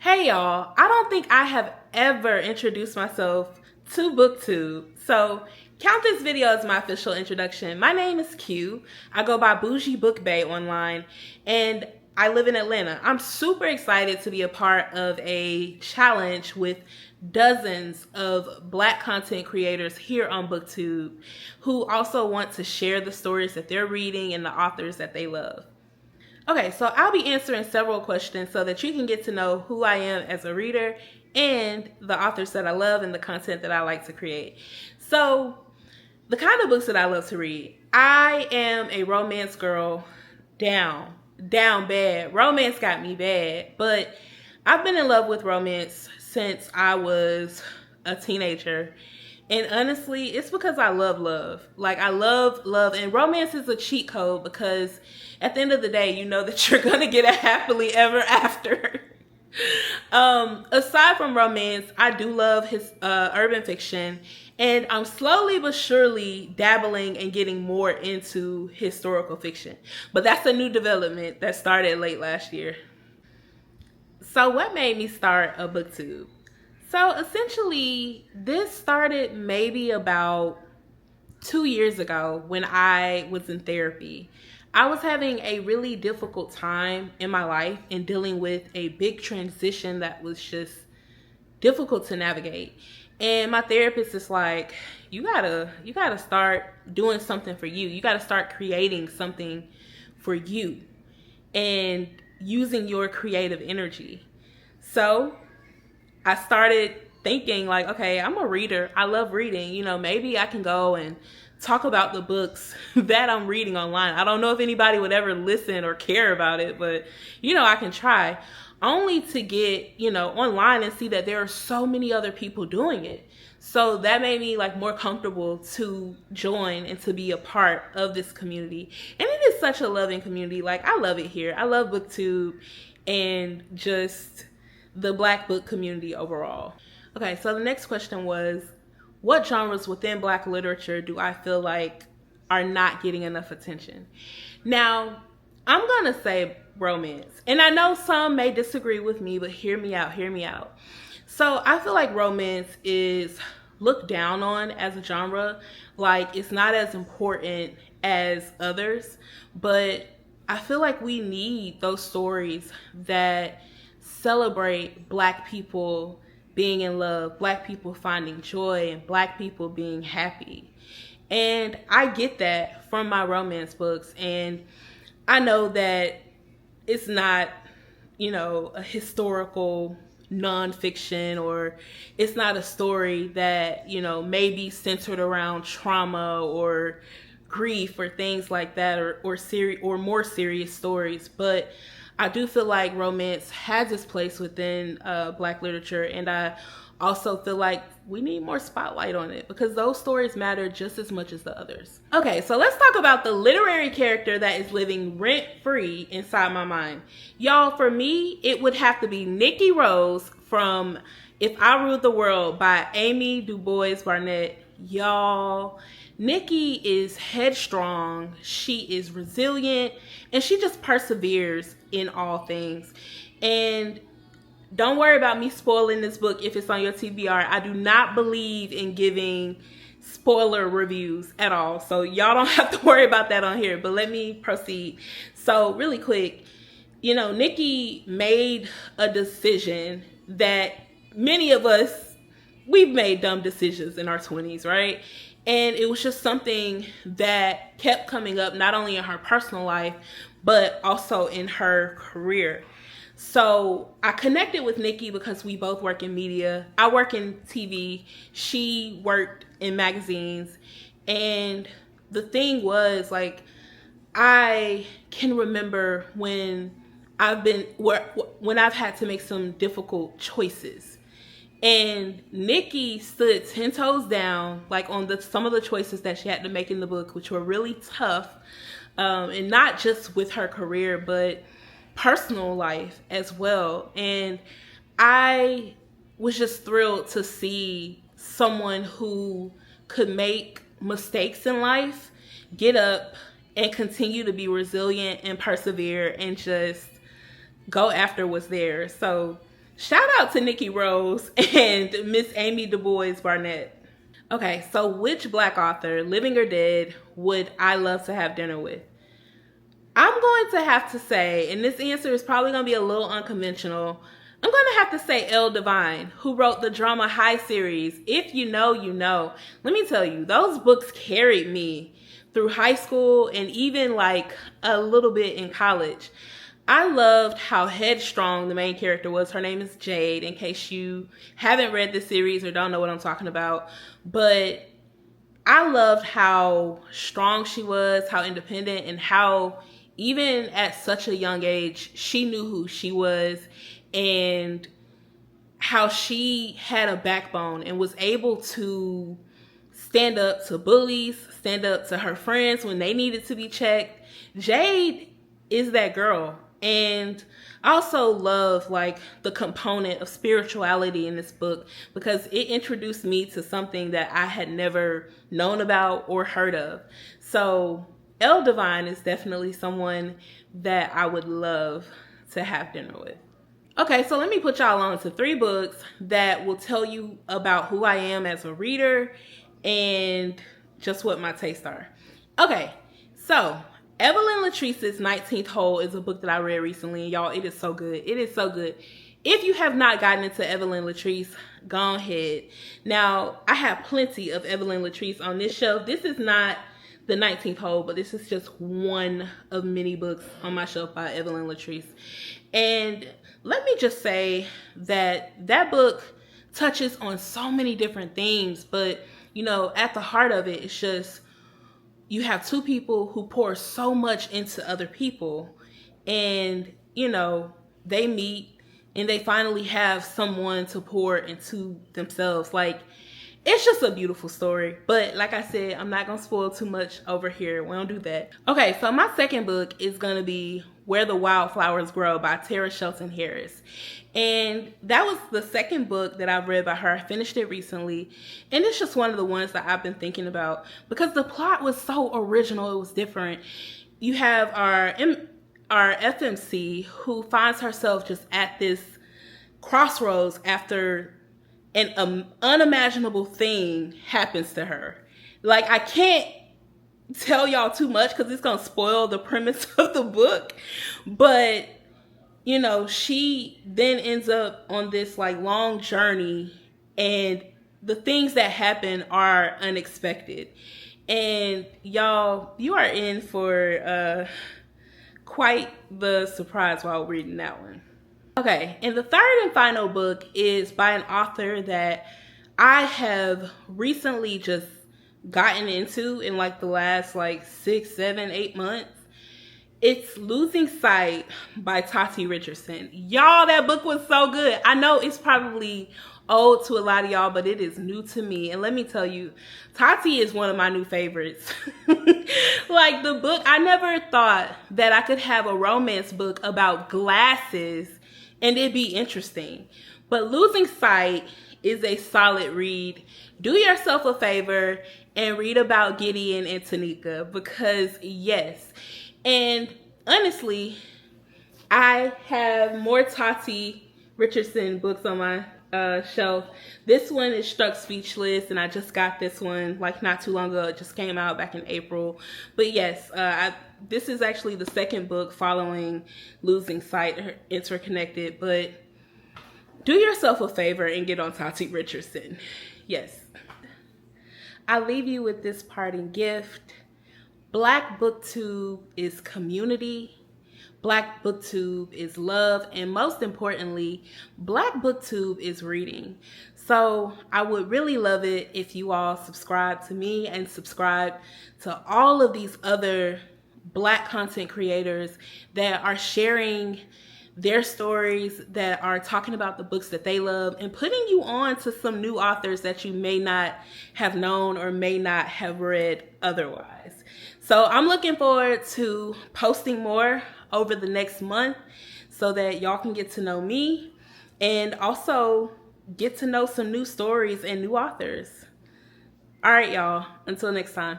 Hey y'all, I don't think I have ever introduced myself to BookTube, so count this video as my official introduction. My name is Q. I go by Bougie Book Bay online, and I live in Atlanta. I'm super excited to be a part of a challenge with dozens of Black content creators here on BookTube who also want to share the stories that they're reading and the authors that they love. Okay, so I'll be answering several questions so that you can get to know who I am as a reader and the authors that I love and the content that I like to create. So, the kind of books that I love to read. I am a romance girl down bad. Romance got me bad, but I've been in love with romance since I was a teenager. And honestly, it's because I love love. Like, I love love. And romance is a cheat code because at the end of the day, you know that you're going to get a happily ever after. Aside from romance, I do love his urban fiction. And I'm slowly but surely dabbling and getting more into historical fiction. But that's a new development that started late last year. So what made me start a BookTube? So essentially, this started maybe about 2 years ago when I was in therapy. I was having a really difficult time in my life and dealing with a big transition that was just difficult to navigate. And my therapist is like, you gotta start doing something for you. You gotta start creating something for you and using your creative energy. So I started thinking like, okay, I'm a reader. I love reading. You know, maybe I can go and talk about the books that I'm reading online. I don't know if anybody would ever listen or care about it, but you know, I can try. Only to get, you know, online and see that there are so many other people doing it. So that made me like more comfortable to join and to be a part of this community. And it is such a loving community. Like, I love it here. I love BookTube and just the Black book community overall. Okay, so the next question was, what genres within Black literature do I feel like are not getting enough attention? Now, I'm gonna say romance. And I know some may disagree with me, but hear me out. So I feel like romance is looked down on as a genre. Like, it's not as important as others, but I feel like we need those stories that celebrate Black people being in love, Black people finding joy, and Black people being happy. And I get that from my romance books. And I know that it's not, you know, a historical nonfiction, or it's not a story that, you know, may be centered around trauma or grief or things like that, or more serious stories. But I do feel like romance has its place within Black literature, and I also feel like we need more spotlight on it because those stories matter just as much as the others. Okay, so let's talk about the literary character that is living rent-free inside my mind. Y'all, for me, it would have to be Nikki Rose from If I Ruled the World by Amy DuBois Barnett. Y'all, Nikki is headstrong, she is resilient, and she just perseveres in all things. And don't worry about me spoiling this book if it's on your TBR. I do not believe in giving spoiler reviews at all. So y'all don't have to worry about that on here, but let me proceed. So really quick, you know, Nikki made a decision that many of us, we've made dumb decisions in our 20s, right? And it was just something that kept coming up, not only in her personal life, but also in her career. So I connected with Nikki because we both work in media. I work in TV. She worked in magazines. And the thing was, like, I can remember when I've had to make some difficult choices. And Nikki stood 10 toes down, like, on some of the choices that she had to make in the book, which were really tough. And not just with her career, but personal life as well. And I was just thrilled to see someone who could make mistakes in life, get up and continue to be resilient and persevere and just go after what's there. So Shout out to Nikki Rose and Miss Amy Du Bois Barnett. Okay, so which Black author, living or dead, would I love to have dinner with? I'm going to have to say, and this answer is probably going to be a little unconventional, I'm going to have to say Elle Devine, who wrote the Drama High series. If you know, you know. Let me tell you, those books carried me through high school and even like a little bit in college. I loved how headstrong the main character was. Her name is Jade, in case you haven't read the series or don't know what I'm talking about. But I loved how strong she was, how independent, and how even at such a young age, she knew who she was and how she had a backbone and was able to stand up to bullies, stand up to her friends when they needed to be checked. Jade is that girl. And I also love like the component of spirituality in this book because it introduced me to something that I had never known about or heard of. So Elle Devine is definitely someone that I would love to have dinner with. Okay, so let me put y'all on to 3 books that will tell you about who I am as a reader and just what my tastes are. Okay, so Evelyn Latrice's 19th Hole is a book that I read recently, and y'all, it is so good. It is so good. If you have not gotten into Evelyn Latrice, go ahead. Now, I have plenty of Evelyn Latrice on this shelf. This is not the 19th Hole, but this is just one of many books on my shelf by Evelyn Latrice. And let me just say that that book touches on so many different themes, but you know, at the heart of it, it's just you have 2 people who pour so much into other people, and you know, they meet and they finally have someone to pour into themselves. Like, it's just a beautiful story. But like I said, I'm not gonna spoil too much over here. We don't do that. Okay, so my second book is gonna be Where the Wildflowers Grow by Tara Shelton Harris. And that was the second book that I've read by her. I finished it recently. And it's just one of the ones that I've been thinking about because the plot was so original. It was different. You have our FMC who finds herself just at this crossroads after an unimaginable thing happens to her. Like, I can't tell y'all too much because it's gonna spoil the premise of the book, but you know, she then ends up on this like long journey, and the things that happen are unexpected, and y'all, you are in for quite the surprise while reading that one. Okay, and the third and final book is by an author that I have recently just gotten into in like the last like 6, 7, 8 months. It's Losing Sight by Tati Richardson. Y'all, that book was so good. I know it's probably old to a lot of y'all, but it is new to me. And let me tell you, Tati is one of my new favorites. Like, the book, I never thought that I could have a romance book about glasses and it'd be interesting. But Losing Sight is a solid read. Do yourself a favor and read about Gideon and Tanika, because yes. And honestly, I have more Tati Richardson books on my shelf. This one is Struck Speechless, and I just got this one like not too long ago. It just came out back in April. But yes, this is actually the second book following Losing Sight, interconnected. But do yourself a favor and get on Tati Richardson. Yes. I leave you with this parting gift. Black BookTube is community. Black BookTube is love. And most importantly, Black BookTube is reading. So I would really love it if you all subscribe to me and subscribe to all of these other Black content creators that are sharing their stories, that are talking about the books that they love and putting you on to some new authors that you may not have known or may not have read otherwise. So I'm looking forward to posting more over the next month so that y'all can get to know me and also get to know some new stories and new authors. All right, y'all. Until next time.